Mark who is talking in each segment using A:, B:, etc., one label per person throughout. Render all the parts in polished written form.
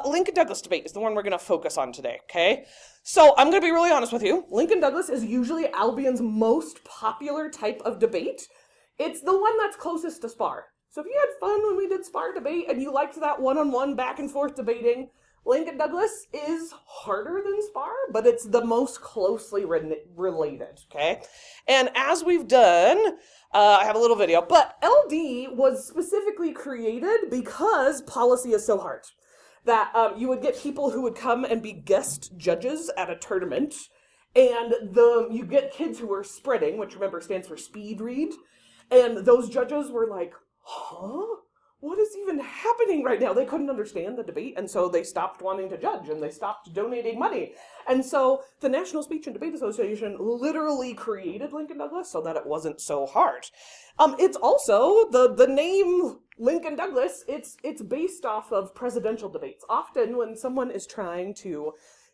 A: Lincoln Douglas debate is the one we're going to focus on today, okay? So I'm going to be really honest with you. Lincoln Douglas is usually Albion's most popular type of debate. It's the one that's closest to Spar. So if you had fun when we did Spar debate and you liked that one-on-one back-and-forth debating, Lincoln Douglas is harder than Spar, but it's the most closely related, okay? And as we've done, I have a little video, but LD was specifically created because policy is so hard. That you would get people who would come and be guest judges at a tournament, and you get kids who were spreading, which remember stands for speed read, and those judges were like, huh? What is even happening right now? They couldn't understand the debate, and so they stopped wanting to judge, and they stopped donating money. And so the National Speech and Debate Association literally created Lincoln Douglas so that it wasn't so hard. It's also, the name Lincoln Douglas, it's based off of presidential debates. Often when someone is trying to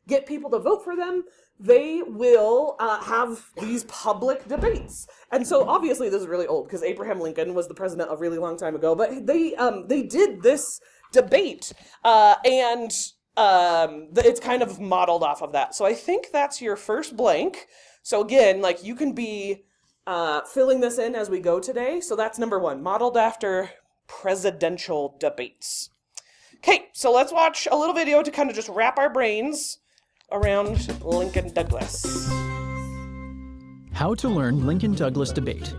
A: get people to vote for them, they will have these public debates. And so obviously this is really old because Abraham Lincoln was the president a really long time ago, but they did this debate and it's kind of modeled off of that. So I think that's your first blank. So again, like you can be filling this in as we go today. So that's number one, modeled after presidential debates. Okay, so let's watch a little video to kind of just wrap our brains around Lincoln Douglas.
B: How to learn Lincoln Douglas debate.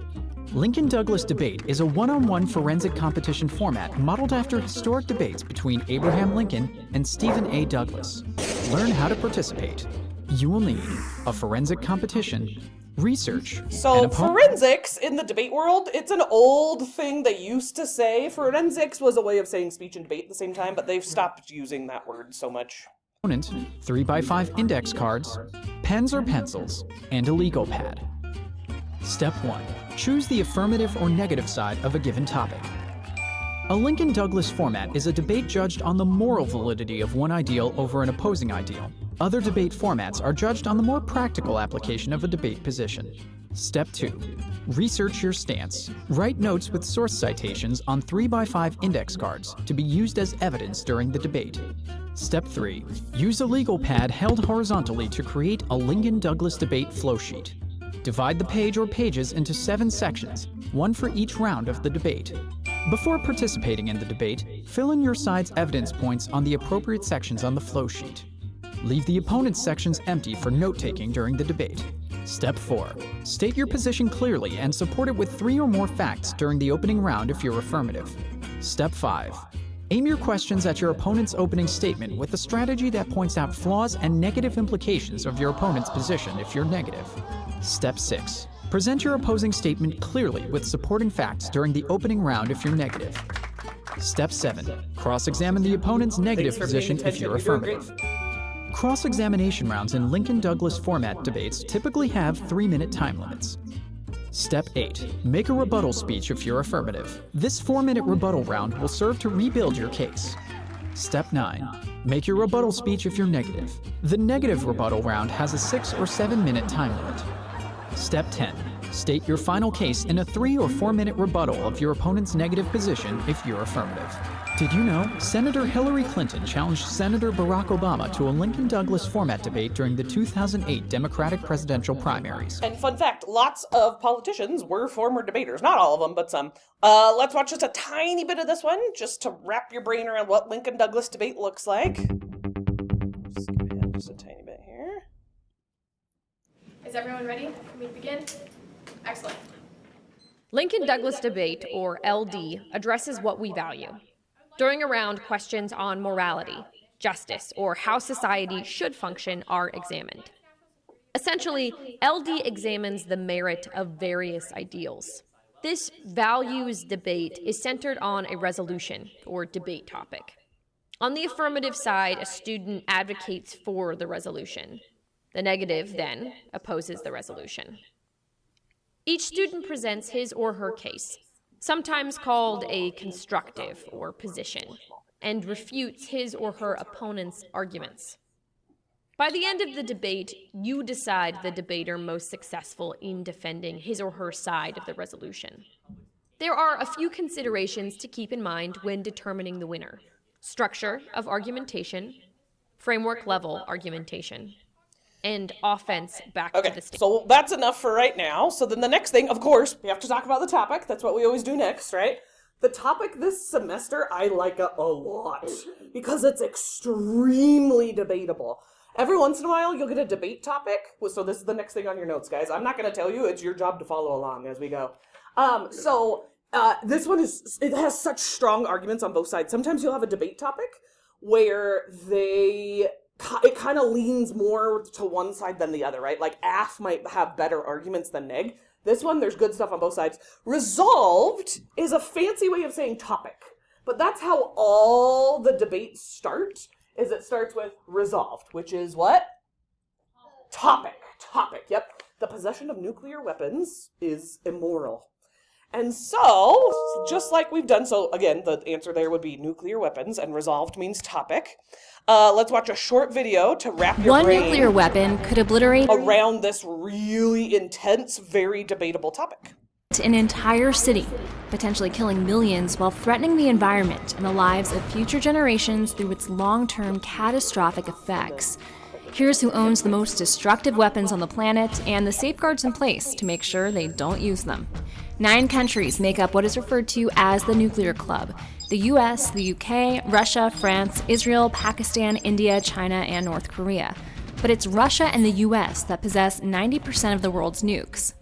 B: Lincoln Douglas debate is a one-on-one forensic competition format modeled after historic debates between Abraham Lincoln and Stephen A. Douglas. Learn how to participate. You will need a forensic competition, research.
A: So forensics in the debate world, it's an old thing they used to say. Forensics was a way of saying speech and debate at the same time, but they've stopped using that word so much.
B: 3x5 index cards, pens or pencils, and a legal pad. Step 1. Choose the affirmative or negative side of a given topic. A Lincoln Douglas format is a debate judged on the moral validity of one ideal over an opposing ideal. Other debate formats are judged on the more practical application of a debate position. Step 2. Research your stance. Write notes with source citations on 3x5 index cards to be used as evidence during the debate. Step 3. Use a legal pad held horizontally to create a Lincoln Douglas debate flowsheet. Divide the page or pages into 7 sections, one for each round of the debate. Before participating in the debate, fill in your side's evidence points on the appropriate sections on the flowsheet. Leave the opponent's sections empty for note-taking during the debate. Step 4. State your position clearly and support it with 3 or more facts during the opening round if you're affirmative. Step 5. Aim your questions at your opponent's opening statement with a strategy that points out flaws and negative implications of your opponent's position if you're negative. Step 6. Present your opposing statement clearly with supporting facts during the opening round if you're negative. Step 7. Cross-examine the opponent's negative position if you're affirmative. Cross-examination rounds in Lincoln Douglas format debates typically have 3-minute time limits. Step 8. Make a rebuttal speech if you're affirmative. This 4-minute rebuttal round will serve to rebuild your case. Step 9. Make your rebuttal speech if you're negative. The negative rebuttal round has a 6 or 7-minute time limit. Step 10. State your final case in a 3 or 4-minute rebuttal of your opponent's negative position if you're affirmative. Did you know Senator Hillary Clinton challenged Senator Barack Obama to a Lincoln Douglas format debate during the 2008 Democratic presidential primaries?
A: And fun fact, lots of politicians were former debaters. Not all of them, but some. Let's watch just a tiny bit of this one, just to wrap your brain around what Lincoln Douglas debate looks like. Just skip ahead just a tiny bit here.
C: Is everyone ready? Can we begin? Excellent.
D: Lincoln Douglas debate, or LD, addresses what we value. During a round, questions on morality, justice, or how society should function are examined. Essentially, LD examines the merit of various ideals. This values debate is centered on a resolution, or debate topic. On the affirmative side, a student advocates for the resolution. The negative, then, opposes the resolution. Each student presents his or her case, sometimes called a constructive or position, and refutes his or her opponent's arguments. By the end of the debate, you decide the debater most successful in defending his or her side of the resolution. There are a few considerations to keep in mind when determining the winner. structure of argumentation, framework level argumentation, and offense back to the state.
A: So that's enough for right now. So then the next thing, of course, we have to talk about the topic. That's what we always do next, right? The topic this semester, I like it a lot because it's extremely debatable. Every once in a while, you'll get a debate topic. So this is the next thing on your notes, guys. I'm not going to tell you. It's your job to follow along as we go. This one it has such strong arguments on both sides. Sometimes you'll have a debate topic where it kind of leans more to one side than the other, right? Like AF might have better arguments than neg. This one, there's good stuff on both sides. Resolved is a fancy way of saying topic, but that's how all the debates start, is it starts with resolved, which is what? Topic, yep. The possession of nuclear weapons is immoral. And so, just like we've done, so again, the answer there would be nuclear weapons, and resolved means topic. Let's watch a short video to wrap your brain
E: One nuclear weapon could obliterate
A: around this really intense, very debatable topic.
E: an entire city, potentially killing millions while threatening the environment and the lives of future generations through its long-term catastrophic effects. Here's who owns the most destructive weapons on the planet and the safeguards in place to make sure they don't use them. 9 countries make up what is referred to as the Nuclear Club: the US, the UK, Russia, France, Israel, Pakistan, India, China, and North Korea. But it's Russia and the US that possess 90% of the world's nukes.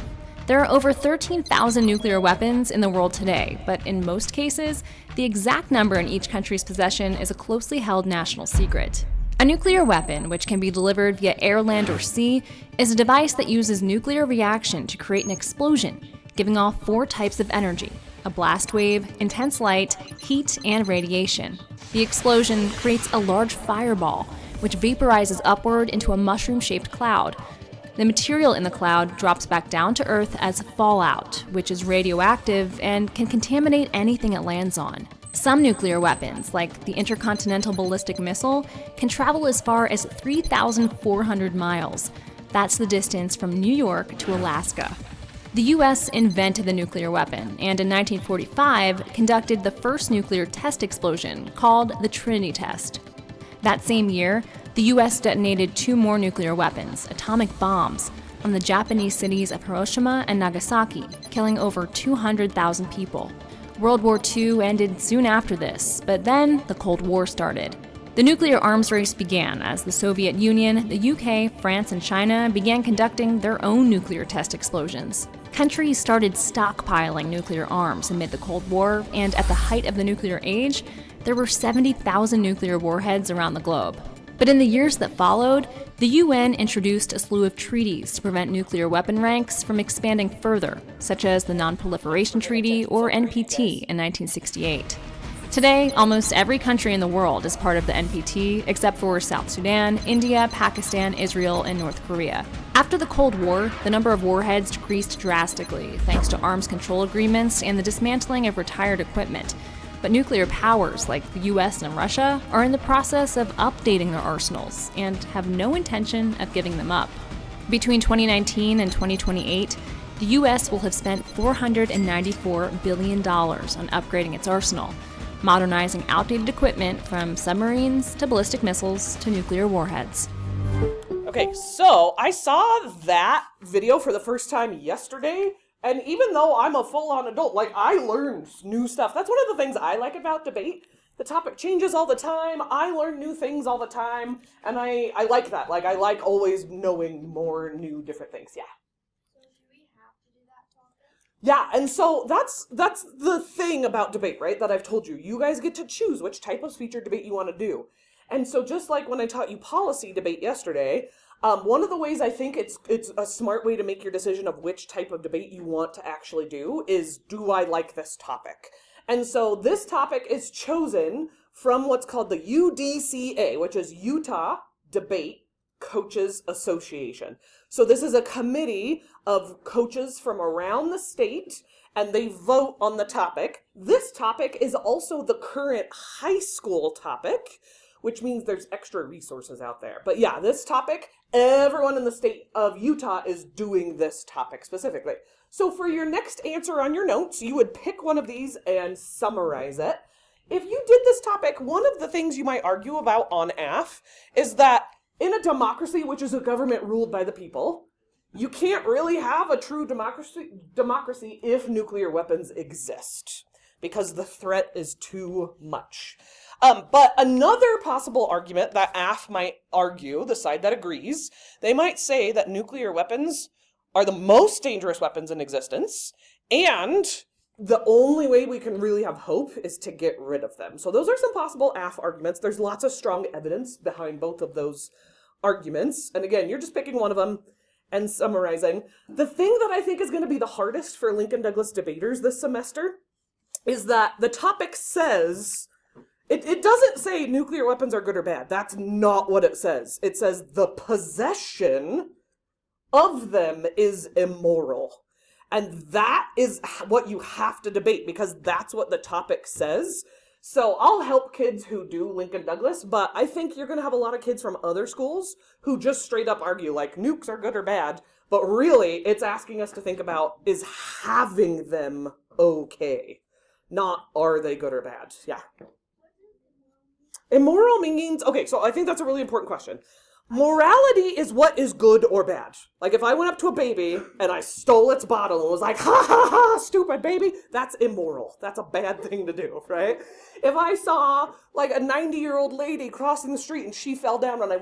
E: There are over 13,000 nuclear weapons in the world today, but in most cases, the exact number in each country's possession is a closely held national secret. A nuclear weapon, which can be delivered via air, land, or sea, is a device that uses nuclear reaction to create an explosion, giving off 4 types of energy: a blast wave, intense light, heat, and radiation. The explosion creates a large fireball, which vaporizes upward into a mushroom-shaped cloud. The material in the cloud drops back down to Earth as fallout, which is radioactive and can contaminate anything it lands on. Some nuclear weapons, like the Intercontinental Ballistic Missile, can travel as far as 3,400 miles. That's the distance from New York to Alaska. The US invented the nuclear weapon, and in 1945 conducted the first nuclear test explosion, called the Trinity Test. That same year, the US detonated 2 more nuclear weapons, atomic bombs, on the Japanese cities of Hiroshima and Nagasaki, killing over 200,000 people. World War II ended soon after this, but then the Cold War started. The nuclear arms race began as the Soviet Union, the UK, France, and China began conducting their own nuclear test explosions. Countries started stockpiling nuclear arms amid the Cold War, and at the height of the nuclear age, there were 70,000 nuclear warheads around the globe. But in the years that followed, the UN introduced a slew of treaties to prevent nuclear weapon ranks from expanding further, such as the Non-Proliferation Treaty, or NPT, in 1968. Today, almost every country in the world is part of the NPT, except for South Sudan, India, Pakistan, Israel, and North Korea. After the Cold War, the number of warheads decreased drastically, thanks to arms control agreements and the dismantling of retired equipment. But nuclear powers like the US and Russia are in the process of updating their arsenals and have no intention of giving them up. Between 2019 and 2028, the US will have spent $494 billion on upgrading its arsenal, modernizing outdated equipment from submarines to ballistic missiles to nuclear warheads.
A: Okay, so I saw that video for the first time yesterday, and even though I'm a full-on adult, like, I learned new stuff. That's one of the things I like about debate. The topic changes all the time. I learn new things all the time, and I like that. Like, I like always knowing more new different things. Yeah.
C: So do we have to do that topic?
A: Yeah, and so that's the thing about debate, right? That I've told you. You guys get to choose which type of speech or debate you want to do. And so just like when I taught you policy debate yesterday, one of the ways I think it's a smart way to make your decision of which type of debate you want to actually do is, do I like this topic? And so this topic is chosen from what's called the UDCA, which is Utah Debate Coaches Association. So this is a committee of coaches from around the state, and they vote on the topic. This topic is also the current high school topic, which means there's extra resources out there. But yeah, this topic, everyone in the state of Utah is doing this topic specifically. So for your next answer on your notes, you would pick one of these and summarize it. if you did this topic, one of the things you might argue about on AF is that in a democracy, which is a government ruled by the people, you can't really have a true democracy if nuclear weapons exist, because the threat is too much. But another possible argument that AF might argue, the side that agrees, they might say that nuclear weapons are the most dangerous weapons in existence, and the only way we can really have hope is to get rid of them. So those are some possible AF arguments. There's lots of strong evidence behind both of those arguments. And again, you're just picking one of them and summarizing. The thing that I think is going to be the hardest for Lincoln Douglas debaters this semester is that the topic says, it doesn't say nuclear weapons are good or bad. That's not what it says. It says the possession of them is immoral. And that is what you have to debate, because that's what the topic says. So I'll help kids who do Lincoln Douglas, but I think you're going to have a lot of kids from other schools who just straight up argue like nukes are good or bad. But really, it's asking us to think about, is having them okay? Not are they good or bad? Yeah. Immoral means, okay, so I think that's a really important question. Morality is what is good or bad. Like if I went up to a baby and I stole its bottle and was like, ha ha ha, stupid baby, that's immoral. That's a bad thing to do, right? If I saw like a 90-year-old lady crossing the street and she fell down and I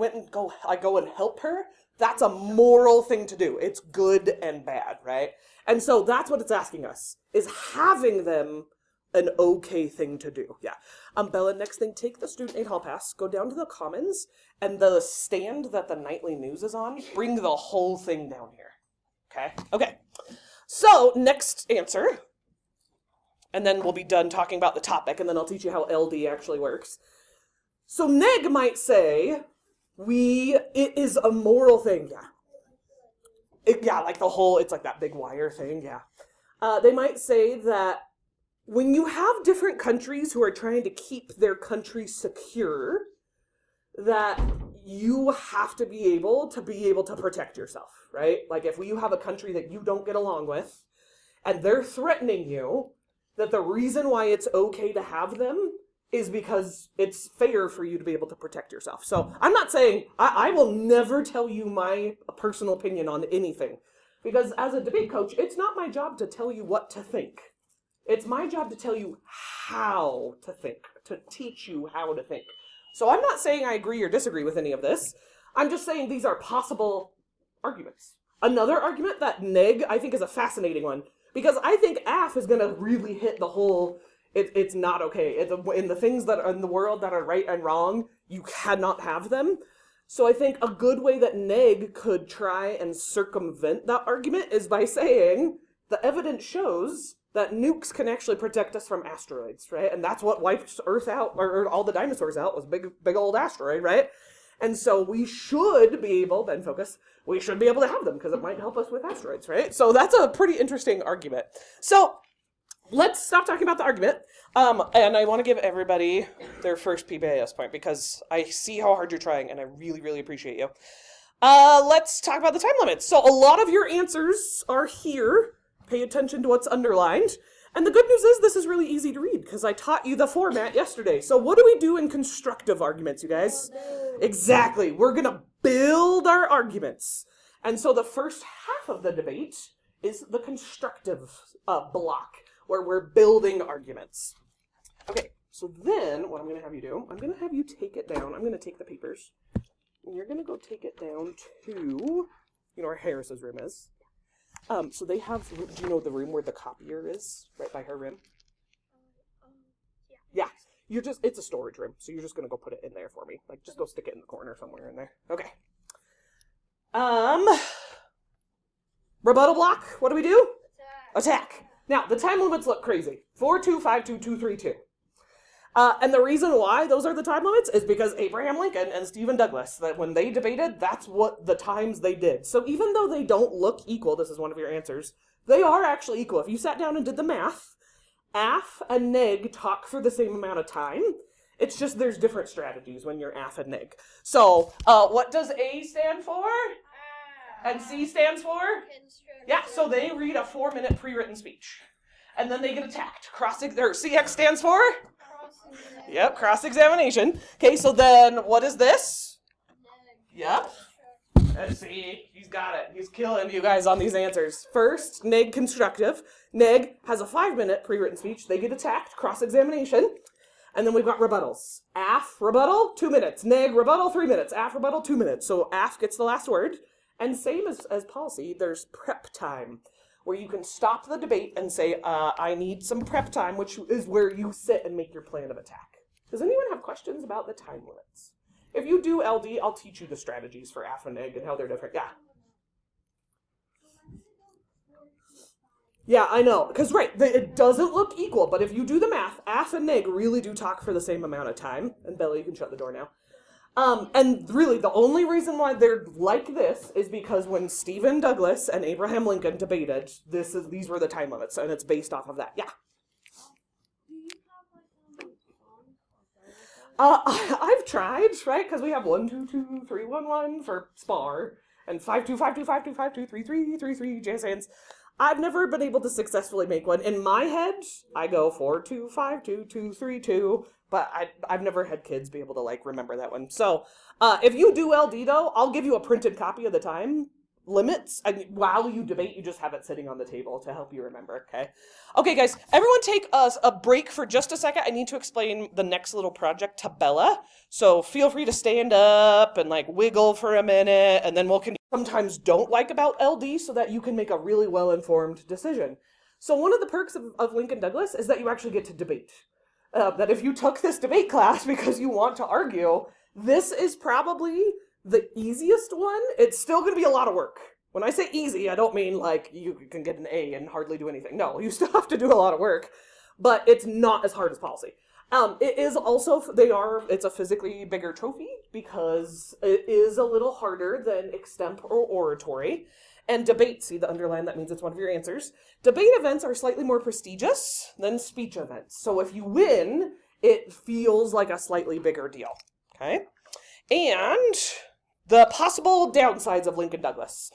A: go and help her, that's a moral thing to do. It's good and bad, right? And so that's what it's asking us, is having them an okay thing to do. Yeah. Bella, next thing, take the student aid hall pass, go down to the commons, and the stand that the nightly news is on, bring the whole thing down here. Okay? Okay. So, next answer, and then we'll be done talking about the topic, and then I'll teach you how LD actually works. So, Neg might say, it is a moral thing, yeah. Like the whole, it's like that big wire thing, yeah. They might say that when you have different countries who are trying to keep their country secure, that you have to be able to protect yourself, right? Like if you have a country that you don't get along with, and they're threatening you, that the reason why it's okay to have them is because it's fair for you to be able to protect yourself. So I'm not saying, I will never tell you my personal opinion on anything, because as a debate coach, it's not my job to tell you what to think. It's my job to tell you how to think, to teach you how to think. So I'm not saying I agree or disagree with any of this. I'm just saying these are possible arguments. Another argument that Neg, I think, is a fascinating one, because I think AF is going to really hit the whole, it's not okay. In the things that are in the world that are right and wrong, you cannot have them. So I think a good way that Neg could try and circumvent that argument is by saying the evidence shows that nukes can actually protect us from asteroids, right? And that's what wiped Earth out, or all the dinosaurs out, was big old asteroid, right? And so we should be able, Ben Focus, we should be able to have them because it might help us with asteroids, right? So that's a pretty interesting argument. So let's stop talking about the argument. And I want to give everybody their first PBIS point because I see how hard you're trying and I really, really appreciate you. Let's talk about the time limits. So a lot of your answers are here. Pay attention to what's underlined. And the good news is this is really easy to read because I taught you the format yesterday. So what do we do in constructive arguments, you guys? Exactly. We're going to build our arguments. And so the first half of the debate is the constructive block where we're building arguments. Okay, so then what I'm going to have you do, I'm going to have you take it down. I'm going to take the papers. And you're going to go take it down to, where Harris's room is. So they have, do you know the room where the copier is? Right by her room? Yeah. It's a storage room, so you're just gonna go put it in there for me. Like, just go stick it in the corner somewhere in there. Okay. Rebuttal block, what do we do? Attack. Now, the time limits look crazy. 4, 2, 5, 2, 2, 3, 2. And the reason why those are the time limits is because Abraham Lincoln and Stephen Douglas, that when they debated, that's what the times they did. So even though they don't look equal, this is one of your answers, they are actually equal. If you sat down and did the math, AF and Neg talk for the same amount of time. It's just there's different strategies when you're AF and Neg. So what does A stand for? And C stands for? Yeah, so they read a 4-minute pre-written speech. And then they get attacked. CX stands for? Yep, cross-examination. Okay, so then what is this? Yep. Let's see, he's got it. He's killing you guys on these answers. First, neg constructive. Neg has a 5-minute pre-written speech. They get attacked, cross-examination. And then we've got rebuttals. Af, rebuttal, 2 minutes. Neg, rebuttal, 3 minutes. Af, rebuttal, 2 minutes. So af gets the last word. And same as policy, there's prep time, where you can stop the debate and say, I need some prep time, which is where you sit and make your plan of attack. Does anyone have questions about the time limits? If you do LD, I'll teach you the strategies for af and neg and how they're different. Yeah. Yeah, I know. Because, right, it doesn't look equal, but if you do the math, af and neg really do talk for the same amount of time. And Bella, you can shut the door now. And really, the only reason why they're like this is because when Stephen Douglas and Abraham Lincoln debated, these were the time limits, and it's based off of that. Yeah. I've tried, right? Because we have 1, 2, 2, 3, 1, 1 for spar, and 5, 2, 5, 2, 5, 2, 5, 2, 3, 3, 3, 3, jazz hands. I've never been able to successfully make one. In my head, I go 4, 2, 5, 2, 2, 3, 2, but I've never had kids be able to, like, remember that one. So, if you do LD, though, I'll give you a printed copy of the time limits, and while you debate, you just have it sitting on the table to help you remember, okay? Okay, guys, everyone take a break for just a second. I need to explain the next little project to Bella, so feel free to stand up and, like, wiggle for a minute, and then we'll continue. Sometimes don't like about LD so that you can make a really well-informed decision. So one of the perks of Lincoln Douglas is that you actually get to debate. That if you took this debate class because you want to argue, this is probably the easiest one. It's still going to be a lot of work. When I say easy, I don't mean like you can get an A and hardly do anything. No, you still have to do a lot of work, but it's not as hard as policy. It is also, it's a physically bigger trophy because it is a little harder than extemp or oratory. And debate, see the underline, that means it's one of your answers. Debate events are slightly more prestigious than speech events. So if you win, it feels like a slightly bigger deal, okay? And the possible downsides of Lincoln Douglas.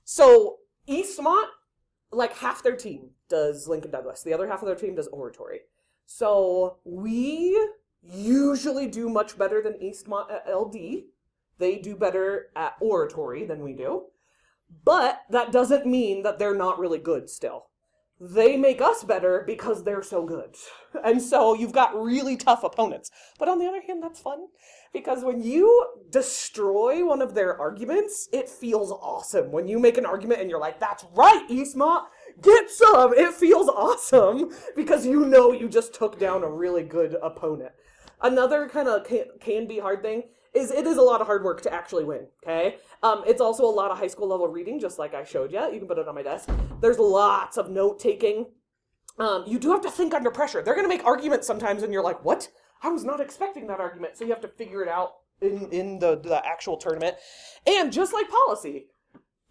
A: So Eastmont, like half their team does Lincoln Douglas. The other half of their team does oratory. So we usually do much better than Eastmont at LD. They do better at oratory than we do. But that doesn't mean that they're not really good still. They make us better because they're so good. And so you've got really tough opponents. But on the other hand, that's fun. Because when you destroy one of their arguments, it feels awesome. When you make an argument and you're like, that's right, Eastmont, get some. It feels awesome because you know you just took down a really good opponent. Another kind of can be hard thing is it is a lot of hard work to actually win, okay? It's also a lot of high school level reading, just like I showed you. You can put it on my desk. There's lots of note-taking. You do have to think under pressure. They're going to make arguments sometimes, and you're like, what? I was not expecting that argument. So you have to figure it out in the actual tournament. And just like policy,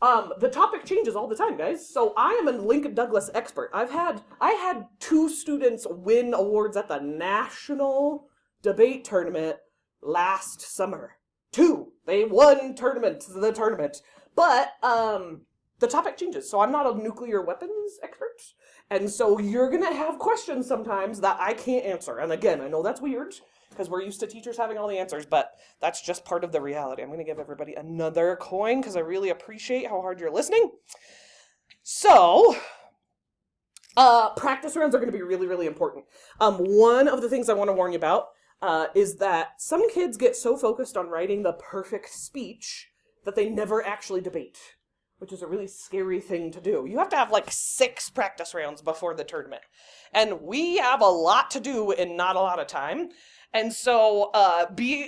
A: the topic changes all the time, guys. So I am a Lincoln Douglas expert. I had 2 students win awards at the national debate tournament last summer. 2. They won the tournament. But the topic changes. So I'm not a nuclear weapons expert. And so you're going to have questions sometimes that I can't answer. And again, I know that's weird because we're used to teachers having all the answers, but that's just part of the reality. I'm going to give everybody another coin because I really appreciate how hard you're listening. So practice rounds are going to be really, really important. One of the things I want to warn you about is that some kids get so focused on writing the perfect speech that they never actually debate, which is a really scary thing to do. You have to have like 6 practice rounds before the tournament. And we have a lot to do in not a lot of time. And so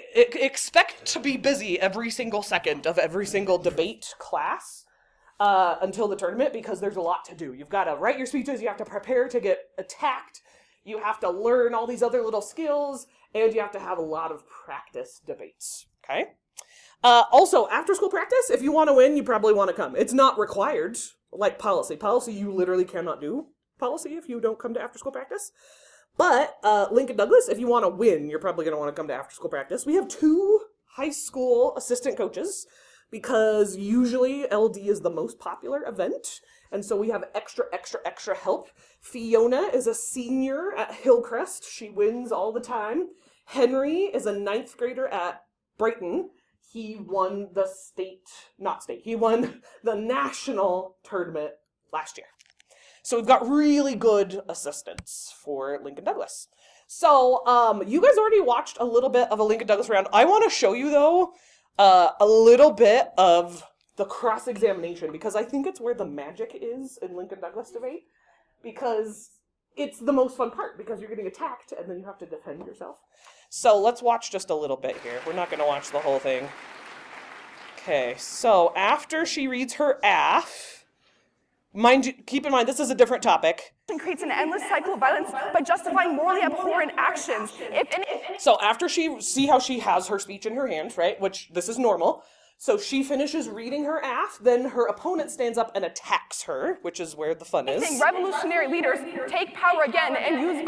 A: expect to be busy every single second of every single debate class until the tournament because there's a lot to do. You've got to write your speeches, you have to prepare to get attacked, you have to learn all these other little skills, and you have to have a lot of practice debates, okay? Also, after school practice, if you want to win, you probably want to come. It's not required, like policy. Policy, you literally cannot do policy if you don't come to after school practice. But Lincoln Douglas, if you want to win, you're probably going to want to come to after school practice. We have 2 high school assistant coaches because usually LD is the most popular event. And so we have extra help. Fiona is a senior at Hillcrest. She wins all the time. Henry is a 9th grader at Brighton. He won the he won the national tournament last year. So we've got really good assistants for Lincoln Douglas. So you guys already watched a little bit of a Lincoln Douglas round. I want to show you, though, a little bit of the cross-examination, because I think it's where the magic is in Lincoln Douglas debate, because it's the most fun part, because you're getting attacked and then you have to defend yourself. So let's watch just a little bit here. We're not going to watch the whole thing. Okay, so after she reads her AF, keep in mind, this is a different topic.
F: And creates an endless cycle of violence by justifying morally abhorrent actions.
A: So after see how she has her speech in her hand, right, which this is normal, so she finishes reading her AF, then her opponent stands up and attacks her, which is where the fun is.
F: Revolutionary leaders take power again and use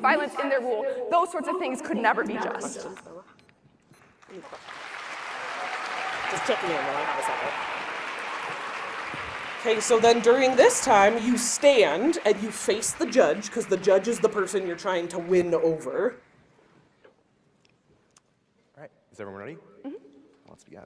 F: violence in their rule. Those sorts of things could never be just.
A: Just checking in while I have a second. Okay, so then during this time, you stand and you face the judge, because the judge is the person you're trying to win over.
G: All right, is everyone ready? Mm-hmm. Let's begin.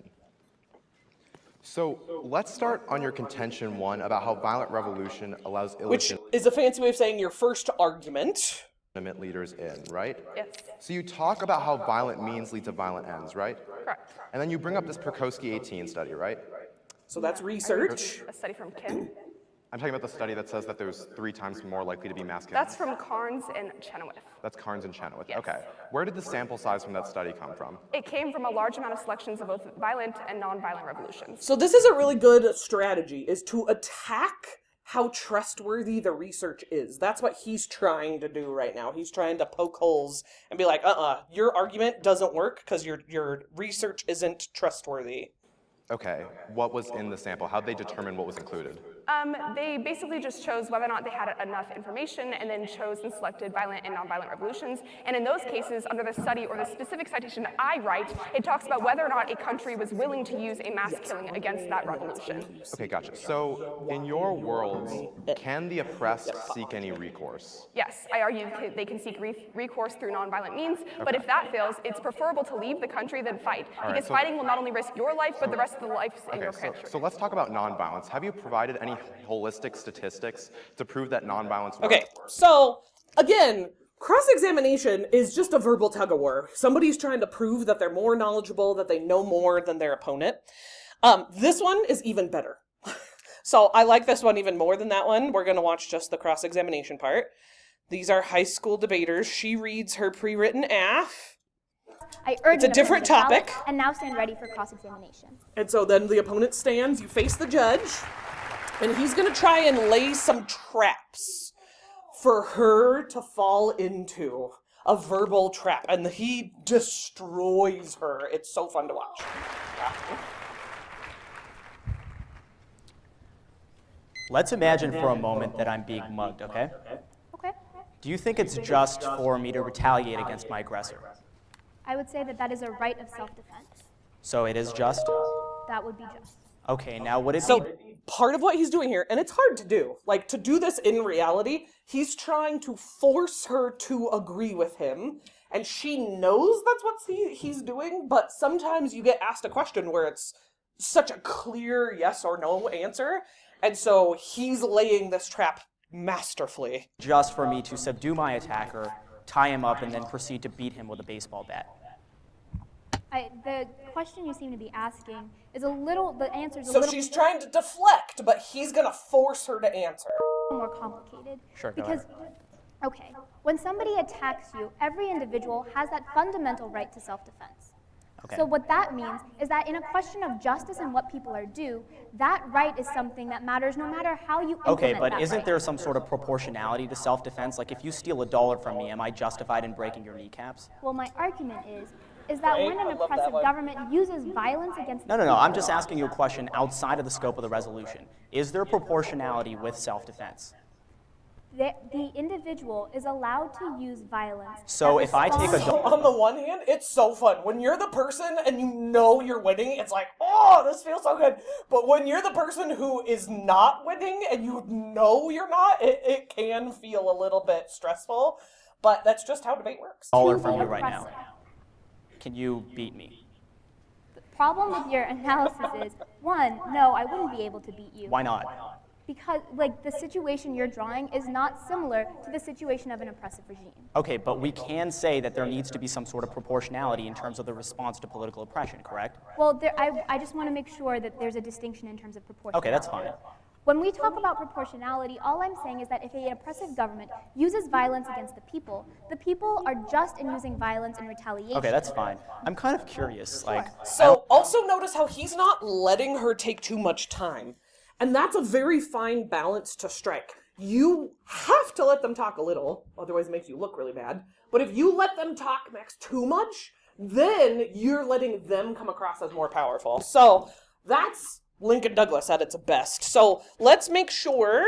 G: So let's start on your contention 1 about how violent revolution allows
A: Which is a fancy way of saying your first argument.
G: Leaders in, right?
F: Yes.
G: So you talk about how violent means lead to violent ends, right?
F: Correct.
G: And then you bring up this Perkowski 18 study, right?
A: So that's research.
F: A study from Kim.
G: I'm talking about the study that says that there's 3 times more likely to be mass killings.
F: That's from Carnes and Chenoweth.
G: That's Carnes and Chenoweth.
F: Yes.
G: Okay. Where did the sample size from that study come from?
F: It came from a large amount of selections of both violent and non-violent revolutions.
A: So this is a really good strategy, is to attack how trustworthy the research is. That's what he's trying to do right now. He's trying to poke holes and be like, your argument doesn't work because your research isn't trustworthy.
G: Okay. What was in the sample? How'd they determine what was included?
F: They basically just chose whether or not they had enough information and then chose and selected violent and nonviolent revolutions. And in those cases, under the study or the specific citation I write, it talks about whether or not a country was willing to use a mass killing against that revolution.
G: Okay, gotcha. So in your world, can the oppressed seek any recourse?
F: Yes, I argue they can seek recourse through nonviolent means, but if that fails, it's preferable to leave the country than fight, because fighting will not only risk your life, but the rest of the lives in your country.
G: So let's talk about nonviolence. Have you provided any holistic statistics to prove that nonviolence works?
A: Okay, so again, cross-examination is just a verbal tug-of-war. Somebody's trying to prove that they're more knowledgeable, that they know more than their opponent. This one is even better. So I like this one even more than that one. We're going to watch just the cross-examination part. These are high school debaters. She reads her pre-written AF.
H: I urge
A: It's a different topic.
H: And now stand ready for cross-examination.
A: And so then the opponent stands, you face the judge, and he's going to try and lay some traps for her to fall into, a verbal trap, and he destroys her. It's so fun to watch.
I: Let's imagine for a moment that I'm being mugged, okay?
H: Okay.
I: Do you think it's just for me to retaliate against my aggressor?
H: I would say that that is a right of self-defense.
I: So it is just?
H: That would be just.
I: Okay, now would it
A: So
I: be...
A: part of what he's doing here, and it's hard to do, like to do this in reality, he's trying to force her to agree with him, and she knows that's what he's doing, but sometimes you get asked a question where it's such a clear yes or no answer, and so he's laying this trap masterfully.
I: Just for me to subdue my attacker, tie him up, and then proceed to beat him with a baseball bat?
H: The question you seem to be asking is the answer's a
A: So
H: little
A: she's trying to deflect, but he's gonna force her to answer.
H: more complicated.
I: Sure, go
H: Because, okay, when somebody attacks you, every individual has that fundamental right to self-defense.
I: Okay.
H: So what that means is that in a question of justice and what people are due, that right is something that matters no matter how you implement
I: Okay, but
H: that
I: isn't
H: right.
I: there some sort of proportionality to self-defense? Like, if you steal $1 from me, am I justified in breaking your kneecaps?
H: Well, my argument is that when an oppressive government uses violence against
I: No, I'm just asking you a question outside of the scope of the resolution. Is there proportionality with self-defense?
H: the individual is allowed to use violence.
I: So
H: that
I: if I take a
H: responds-
A: On the one hand, it's so fun. When you're the person and you know you're winning, it's like, oh, this feels so good. But when you're the person who is not winning and you know you're not, it can feel a little bit stressful. But that's just how debate works.
I: dollar
H: to
I: from
H: be
I: you right now.
H: oppressive.
I: Can you beat me?
H: The problem with your analysis is, one, no, I wouldn't be able to beat you.
I: Why not?
H: Because, like, the situation you're drawing is not similar to the situation of an oppressive regime.
I: Okay, but we can say that there needs to be some sort of proportionality in terms of the response to political oppression, correct?
H: Well, I just want to make sure that there's a distinction in terms of proportionality.
I: Okay, that's fine.
H: When we talk about proportionality, all I'm saying is that if an oppressive government uses violence against the people are just in using violence in retaliation.
I: Okay, that's fine. I'm kind of curious, like,
A: So also notice how he's not letting her take too much time. And that's a very fine balance to strike. You have to let them talk a little, otherwise it makes you look really bad. But if you let them talk, Max, too much, then you're letting them come across as more powerful. So that's Lincoln Douglas at its best. So let's make sure